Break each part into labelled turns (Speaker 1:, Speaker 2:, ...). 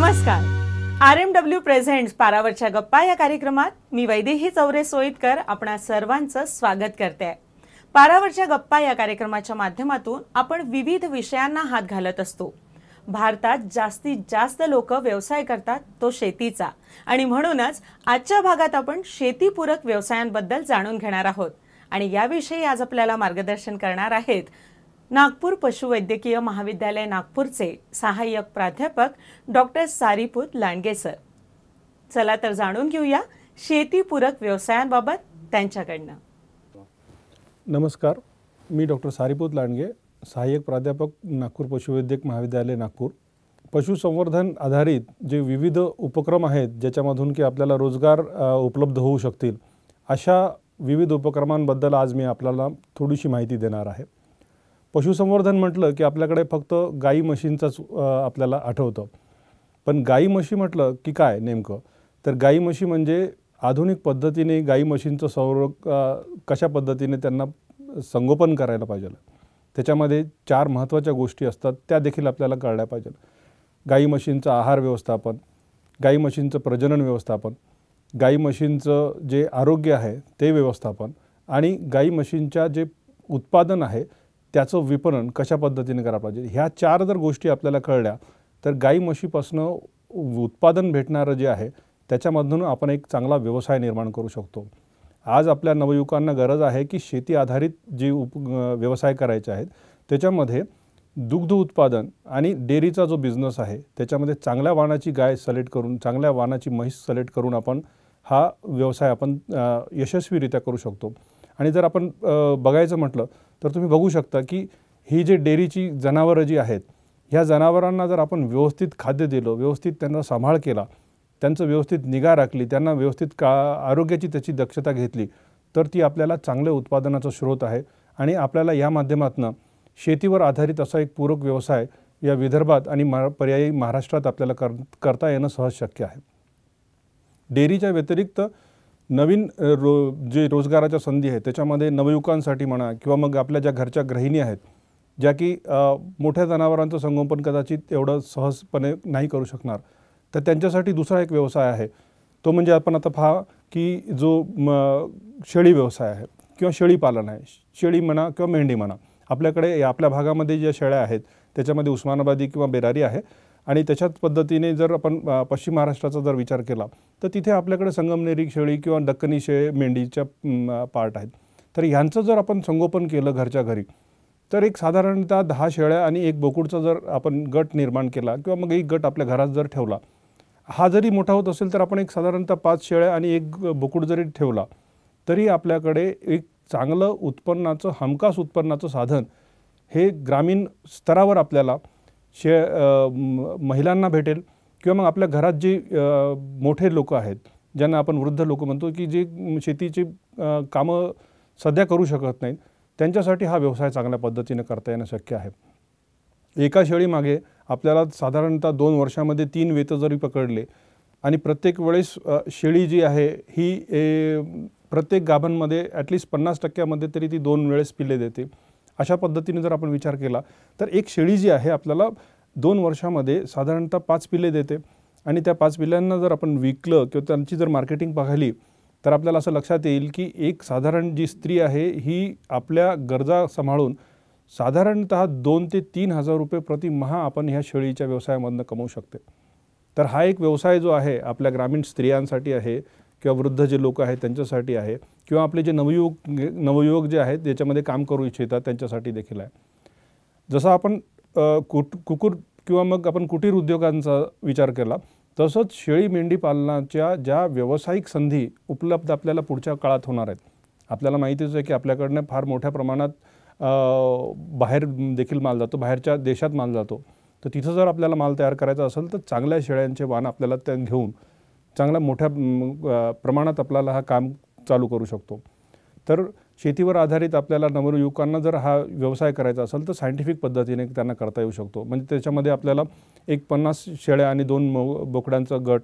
Speaker 1: नमस्कार. RMW presents पारावरच्या गप्पा या कार्यक्रमात मी वैदेही चौरे सोईतकर आपणा सर्वांचं स्वागत करते. पारावरच्या गप्पा या कार्यक्रमाच्या माध्यमातून आपण विविध विषयांना हात घालत असतो. भारतात जास्तीत जास्त लोक व्यवसाय करतात तो शेतीचा, आणि म्हणूनच आजच्या भागात आपण शेतीपूरक व्यवसायांबद्दल जाणून घेणार आहोत. आणि याविषयी आज आपल्याला मार्गदर्शन करणार आहेत नागपूर पशुवैद्यकीय महाविद्यालय नागपूरचे सहाय्यक प्राध्यापक डॉक्टर सारीपुत लांडगे सर. चला तर जाणून घेऊया शेतीपूरक व्यवसायांबाबत त्यांच्याकडनं.
Speaker 2: नमस्कार, मी डॉक्टर सारीपुत लांडगे, सहाय्यक प्राध्यापक नागपूर पशुवैद्यक महाविद्यालय नागपूर. पशुसंवर्धन आधारित जे विविध उपक्रम आहेत ज्याच्यामधून की आपल्याला रोजगार उपलब्ध होऊ शकतील, अशा विविध उपक्रमांबद्दल आज मी आपल्याला थोडीशी माहिती देणार आहे. पशुसंवर्धन म्हटलं की आपल्याकडे फक्त गाई म्हशींचाच आपल्याला आठवतं. पण गाई म्हशी म्हटलं की काय नेमकं, तर गाई म्हशी म्हणजे आधुनिक पद्धतीने गाई म्हशींचं कशा पद्धतीने त्यांना संगोपन करायला पाहिजे, त्याच्यामध्ये 4 महत्त्वाच्या गोष्टी असतात, त्या देखील आपल्याला कळल्या पाहिजे. गाई म्हशींचं आहार व्यवस्थापन, गाई म्हशींचं प्रजनन व्यवस्थापन, गाई म्हशींचं जे आरोग्य आहे ते व्यवस्थापन, आणि गाई म्हशींच्या जे उत्पादन आहे त्याचं विपणन कशा पद्धतीने करायला पाहिजे. ह्या 4 जर गोष्टी आपल्याला कळल्या तर गाई म्हशीपासनं उत्पादन भेटणारं जे आहे त्याच्यामधून आपण एक चांगला व्यवसाय निर्माण करू शकतो. आज आपल्या नवयुवकांना गरज आहे की शेती आधारित जे व्यवसाय करायचे आहेत त्याच्यामध्ये दुग्ध उत्पादन आणि डेअरीचा जो बिझनेस आहे त्याच्यामध्ये चांगल्या वाणाची गाय सिलेक्ट करून, चांगल्या वाणाची म्हैस सिलेक्ट करून आपण हा व्यवसाय आपण यशस्वीरित्या करू शकतो. आणि जर आपण बघायचं म्हटलं तर तुम्ही बघू शकता की ही जे डेअरीची जनावरं जी आहेत, ह्या जनावरांना जर आपण व्यवस्थित खाद्य दिलं, व्यवस्थित त्यांना सांभाळ केला, त्यांचं व्यवस्थित निगा राखली, त्यांना व्यवस्थित आरोग्याची त्याची दक्षता घेतली, तर ती आपल्याला चांगल्या उत्पादनाचा स्रोत आहे. आणि आपल्याला या माध्यमातून शेतीवर आधारित असा एक पूरक व्यवसाय या विदर्भात आणि पर्यायी महाराष्ट्रात आपल्याला करता येणं सहज शक्य आहे. डेअरीच्या व्यतिरिक्त नवीन जे रोजगाराच्या संधी आहेत त्याच्यामध्ये नवयुवकांसाठी म्हणा किंवा मग आपल्या ज्या घरच्या गृहिणी आहेत ज्या की मोठ्या जनावरांचं संगोपन कदाचित एवढं सहजपणे नाही करू शकणार, तर त्यांच्यासाठी दुसरा एक व्यवसाय आहे. तो म्हणजे आपण आता पहा की जो शेळी व्यवसाय आहे किंवा शेळी पालन आहे, शेळी म्हणा किंवा मेंढी म्हणा. आपल्याकडे आपल्या भागामध्ये ज्या शेळ्या आहेत त्याच्यामध्ये उस्मानाबादी किंवा बेरारी आहे, आणि त्याच्याच पद्धतीने जर आपण पश्चिम महाराष्ट्राचा जर विचार केला तर तिथे आपल्याकडे संगमनेरी शेळी किंवा दक्कनी मेंढीच्या पार्ट आहेत. तर ह्यांचं जर आपण संगोपन केलं घरच्या घरी तर एक साधारणतः 10 शेळ्या आणि 1 बोकुडचा जर आपण गट निर्माण केला किंवा मग एक गट आपल्या घरात जर ठेवला, हा जरी मोठा होत असेल तर आपण एक साधारणतः 5 शेळ्या आणि 1 बोकुड जरी ठेवला तरी आपल्याकडे एक चांगलं उत्पन्नाचं, हमखास उत्पन्नाचं साधन हे ग्रामीण स्तरावर आपल्याला महिलांना भेटेल. किंवा मग आपल्या घरात जे मोठे लोक आहेत ज्यांना आपण वृद्ध लोक म्हणतो की जे शेतीची कामं सध्या करू शकत नाहीत, त्यांच्यासाठी हा व्यवसाय चांगल्या पद्धतीने करता येणं शक्य आहे. एका शेळीमागे आपल्याला साधारणतः 2 वर्षामध्ये 3 वेतं जरी पकडले आणि प्रत्येक वेळेस शेळी जी आहे ही प्रत्येक गाभांमध्ये ॲटलिस्ट 50% तरी ती 2 वेळेस पिल्ले देते. अशा पद्धतीने जर आपण विचार केला तर एक शेळी जी आहे आपल्याला 2 वर्षामध्ये साधारणतः 5 पिल्ले देते. आणि त्या 5 पिल्ल्यांना जर आपण विकलं किंवा त्यांची जर मार्केटिंग पाहिली तर आपल्याला असं लक्षात येईल की एक साधारण जी स्त्री आहे ही आपल्या गरजा सांभाळून साधारणतः 2 ते 3 हजार रुपये प्रतिमाह आपण ह्या शेळीच्या व्यवसायामधून कमवू शकते. तर हा एक व्यवसाय जो आहे आपल्या ग्रामीण स्त्रियांसाठी आहे किंवा वृद्ध जे लोक आहेत त्यांच्यासाठी आहे, किंवा आपले जे नवयुवक जे आहेत ज्याच्यामध्ये काम करू इच्छितात त्यांच्यासाठी देखील आहे. जसं आपण कुक्कुट किंवा मग आपण कुटीर उद्योगांचा विचार केला तसंच शेळी मेंढी पालनाच्या ज्या व्यावसायिक संधी उपलब्ध आपल्याला पुढच्या काळात होणार आहेत. आपल्याला माहितीच आहे की आपल्याकडनं फार मोठ्या प्रमाणात बाहेर देखील माल जातो, बाहेरच्या देशात माल जातो. तर तिथं जर आपल्याला माल तयार करायचा असेल तर चांगल्या शेळ्यांचे वाण आपल्याला त्या घेऊन चांगल्या मोठ्या प्रमाणात आपल्याला हा काम चालू करू शकतो. तर शेतीवर आधारित आपल्याला नवयुवकांना जर हा व्यवसाय करायचा असेल तर सायंटिफिक पद्धतीने त्यांना करता येऊ शकतो. म्हणजे त्याच्यामध्ये आपल्याला एक 50 शेळ्या आणि 2 बोकड्यांचा गट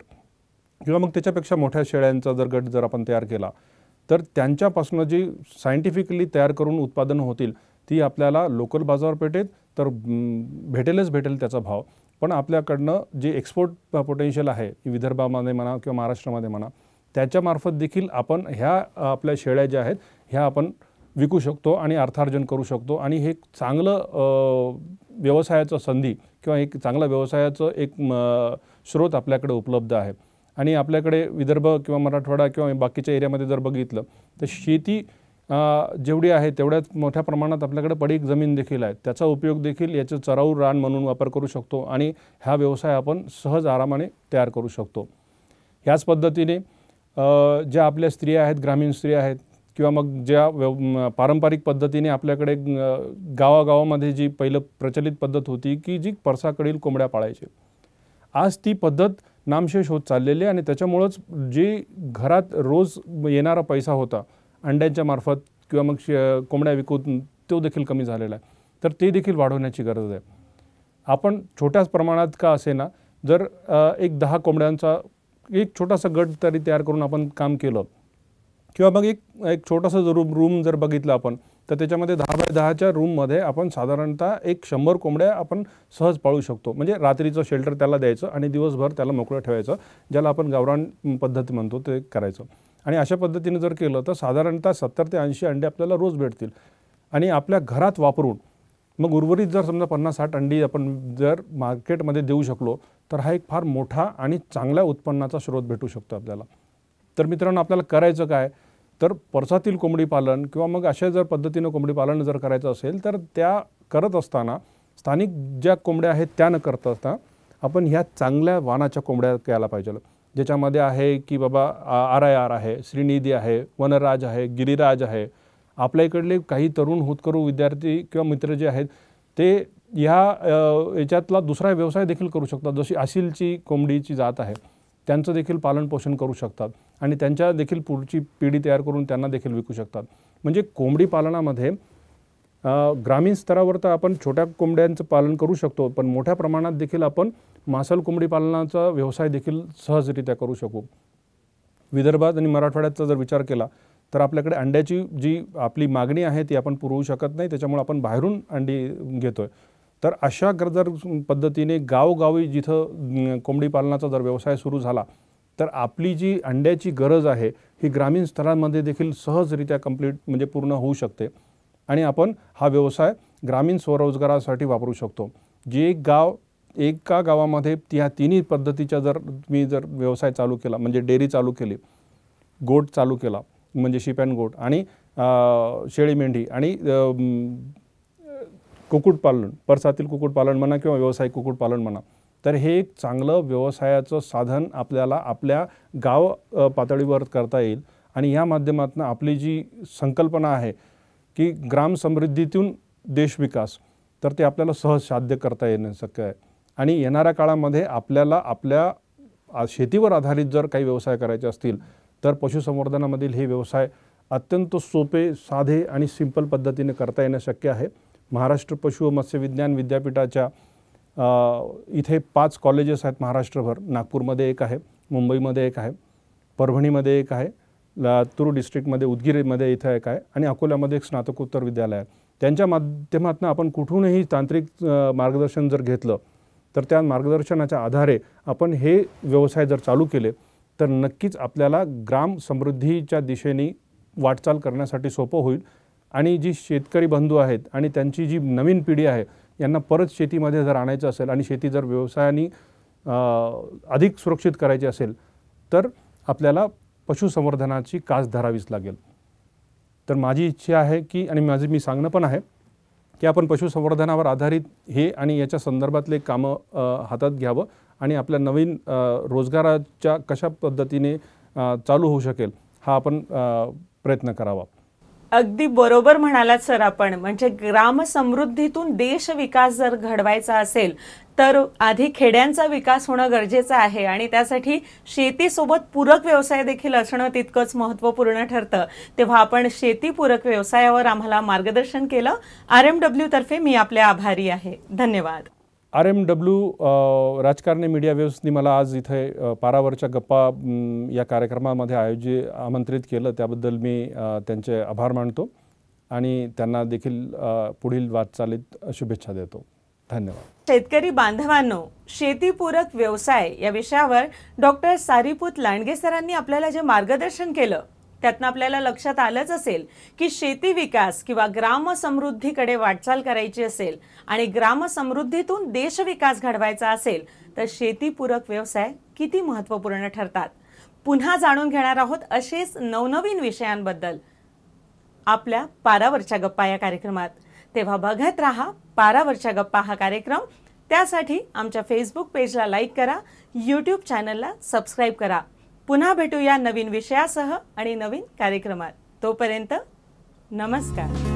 Speaker 2: किंवा मग त्याच्यापेक्षा मोठ्या शेळ्यांचा जर गट जर आपण तयार केला तर त्यांच्यापासून जी सायंटिफिकली तयार करून उत्पादन होतील ती आपल्याला लोकल बाजारपेठेत तर भेटेल त्याचा भाव, पण आपल्याकडनं जे एक्सपोर्ट पोटेन्शियल आहे विदर्भामध्ये म्हणा किंवा महाराष्ट्रामध्ये म्हणा, त्याच्यामार्फत देखील आपण ह्या आपल्या शेळ्या ज्या आहेत ह्या आपण विकू शकतो आणि अर्थार्जन करू शकतो. आणि हे चांगलं व्यवसायाचं संधी किंवा एक चांगला व्यवसायाचं एक स्रोत आपल्याकडे उपलब्ध आहे. आणि आपल्याकडे विदर्भ किंवा मराठवाडा किंवा बाकीच्या एरियामध्ये जर बघितलं तर शेती जेवढी आहे तेवढ्याच मोठ्या प्रमाणात आपल्याकडे पडीक जमीन देखील आहे. त्याचा उपयोग देखील याचं चराऊ रान म्हणून वापर करू शकतो आणि हा व्यवसाय आपण सहज आरामाने तयार करू शकतो. ह्याच पद्धतीने ज्या आपल्या स्त्रिया आहेत, ग्रामीण स्त्रिया आहेत किंवा मग ज्या पारंपरिक पद्धतीने आपल्याकडे गावागावामध्ये जी पहिलं प्रचलित पद्धत होती की जी परसाकडील कोंबड्या पाळायची, आज ती पद्धत नामशेष होत चाललेली आहे. आणि त्याच्यामुळंच जे घरात रोज येणारा पैसा होता अंड्यांच्या मार्फत किंवा मग कोंबड्या विकून, तो देखील कमी झालेला आहे. तर ते देखील वाढवण्याची गरज आहे. आपण छोट्याच प्रमाणात का असेना जर एक 10 कोंबड्यांचा एक छोटासा गट तरी तयार करून आपण काम केलं किंवा मग एक छोटासा जर रूम जर बघितलं आपण, तर त्याच्यामध्ये 10x10च्या रूममध्ये आपण साधारणतः 100 कोंबड्या आपण सहज पाळू शकतो. म्हणजे रात्रीचं शेल्टर त्याला द्यायचं आणि दिवसभर त्याला मोकळं ठेवायचं, ज्याला आपण गावरान पद्धती म्हणतो ते करायचं. आणि अशा पद्धतीने जर केलं तर साधारणतः 70 ते 80 अंडे आपल्याला रोज भेटतील. आणि आपल्या घरात वापरून मग उर्वरित जर समजा 50-60 अंडी आपण जर मार्केटमध्ये देऊ शकलो तर हा एक फार मोठा आणि चांगल्या उत्पन्नाचा स्रोत भेटू शकतो आपल्याला. तर मित्रांनो, आपल्याला करायचं काय, तर परसातील कोंबडी पालन किंवा मग अशा जर पद्धतीनं कोंबडी पालन जर करायचं असेल तर त्या करत असताना स्थानिक ज्या कोंबड्या आहेत त्या न करता असता आपण ह्या चांगल्या वाणाच्या कोंबड्या केला पाहिजे, ज्याच्यामध्ये आहे की बाबा RIR आहे, श्रीनिधी आहे, वनराज आहे, गिरिराज आहे. आपल्या इकडले काही तरुण होतकरू विद्यार्थी किंवा मित्र जे आहेत ते याच्यातला दुसरा व्यवसाय देखील करू शकतात. जशी आसिलची कोंबडीची जात आहे त्यांचं देखील पालन पोषण करू शकतात आणि त्यांच्या देखील पुढची पिढी तयार करून त्यांना देखील विकू शकतात. म्हणजे कोंबडी पालनामध्ये ग्रामीण स्तरावर तर आपण छोट्या कोंबड्यांचं पालन करू शकतो, पण मोठ्या प्रमाणात देखील आपण मांसल कोंबडी पालनाचा व्यवसाय देखील सहजरित्या करू शकू. विदर्भात आणि मराठवाड्याचा जर विचार केला तर आपल्याकडे अंड्याची जी आपली मागणी आहे ती आपण पुरवू शकत नाही, त्याच्यामुळे आपण बाहेरून अंडी घेतोय. तर अशा जर पद्धतीने गावोगावी जिथं कोंबडी पालनाचा जर व्यवसाय सुरू झाला तर आपली जी अंड्याची गरज आहे ही ग्रामीण स्तरामध्ये देखील सहजरित्या म्हणजे पूर्ण होऊ शकते. आणि आपण हा व्यवसाय ग्रामीण स्वरोजगारासाठी वापरू शकतो. जे एक गाव एका गावामध्ये ह्या तिन्ही पद्धतीच्या मी जर व्यवसाय चालू केला, म्हणजे डेअरी चालू केली, गोट चालू केला म्हणजे शीप अँड गोट, आणि शेळी मेंढी आणि कुक्कुटपालन, परसातील कुक्कुटपालन म्हणा किंवा व्यावसायिक कुक्कुटपालन म्हणा, तर हे एक चांगलं व्यवसायाचं साधन आपल्याला आपल्या गाव पातळीवर करता येईल. आणि या माध्यमातून आपली जी संकल्पना आहे की ग्राम समृद्धीतून देश विकास, तर ते आपल्याला सहज साध्य करता येणं शक्य आहे. आणि येणाऱ्या काळामध्ये आपल्याला आपल्या शेतीवर आधारित जर काही व्यवसाय करायचे असतील तर पशुसंवर्धनामधील हे व्यवसाय अत्यंत सोपे, साधे आणि सिंपल पद्धतीने करता येणं शक्य आहे. महाराष्ट्र पशु व मत्स्य विज्ञान विद्यापीठाच्या इथे 5 कॉलेजेस आहेत महाराष्ट्रभर. नागपूरमध्ये एक आहे, मुंबईमध्ये एक आहे, परभणीमध्ये एक आहे, लातूर डिस्ट्रिक्टमध्ये उदगीरमध्ये इथं एक आहे आणि अकोल्यामध्ये एक स्नातकोत्तर विद्यालय आहे. त्यांच्या माध्यमातून आपण कुठूनही तांत्रिक मार्गदर्शन जर घेतलं तर त्या मार्गदर्शनाच्या आधारे आपण हे व्यवसाय जर चालू केले तर नक्कीच आपल्याला ग्राम समृद्धीच्या दिशेने वाटचाल करण्यासाठी सोपं होईल. आणि जी शेतकरी बंधू आहेत आणि त्यांची जी नवीन पिढी आहे यांना परत शेतीमध्ये जर आणायचं असेल आणि शेती जर व्यवसायाने अधिक सुरक्षित करायची असेल तर आपल्याला पशुसंवर्धनाची कास धरावीच लागेल. तर माझी इच्छा आहे की, आणि मी सांगणं पण आहे की आपण पशुसंवर्धनावर आधारित हे आणि याच्या संदर्भातले कामं हातात घ्यावं आणि आपल्या नवीन रोजगाराच्या कशा पद्धतीने चालू होऊ शकेल हा आपण प्रयत्न करावा.
Speaker 1: अगदी बरोबर म्हणालात सर आपण. म्हणजे ग्राम समृद्धीतून देश विकास जर घडवायचा असेल तर आधी खेड्यांचा विकास होणं गरजेचं आहे आणि त्यासाठी शेतीसोबत पूरक व्यवसाय देखील असणं तितकंच महत्त्वपूर्ण ठरतं. तेव्हा आपण शेतीपूरक व्यवसायावर आम्हाला मार्गदर्शन केलं. RMW तर्फे मी आपले आभारी आहे. धन्यवाद.
Speaker 2: RMW राजकारणी मीडिया वेव्सनी मला आज इथे पारावरच्या गप्पा या कार्यक्रमामध्ये आमंत्रित केलं, त्याबद्दल मी त्यांचे आभार मानतो आणि त्यांना देखील पुढील वाटचालीत शुभेच्छा देतो. धन्यवाद.
Speaker 1: शेतकरी बांधवांनो, शेतीपूरक व्यवसाय या विषयावर डॉक्टर सारीपूत लांडगे सरांनी आपल्याला जे मार्गदर्शन केलं त्यातनं आपल्याला लक्षात आलंच असेल की शेती विकास किंवा ग्रामसमृद्धीकडे वाटचाल करायची असेल आणि ग्रामसमृद्धीतून देश विकास घडवायचा असेल तर शेतीपूरक व्यवसाय किती महत्त्वपूर्ण ठरतात. पुन्हा जाणून घेणार आहोत असेच नवनवीन विषयांबद्दल आपल्या पारावरच्या गप्पा या कार्यक्रमात. तेव्हा बघत राहा पारावरच्या गप्पा हा कार्यक्रम. त्यासाठी आमच्या फेसबुक पेजला लाईक करा, यूट्यूब चॅनलला सबस्क्राईब करा. पुन्हा भेटूया नवीन विषयासह आणि नवीन कार्यक्रमात. तोपर्यंत नमस्कार.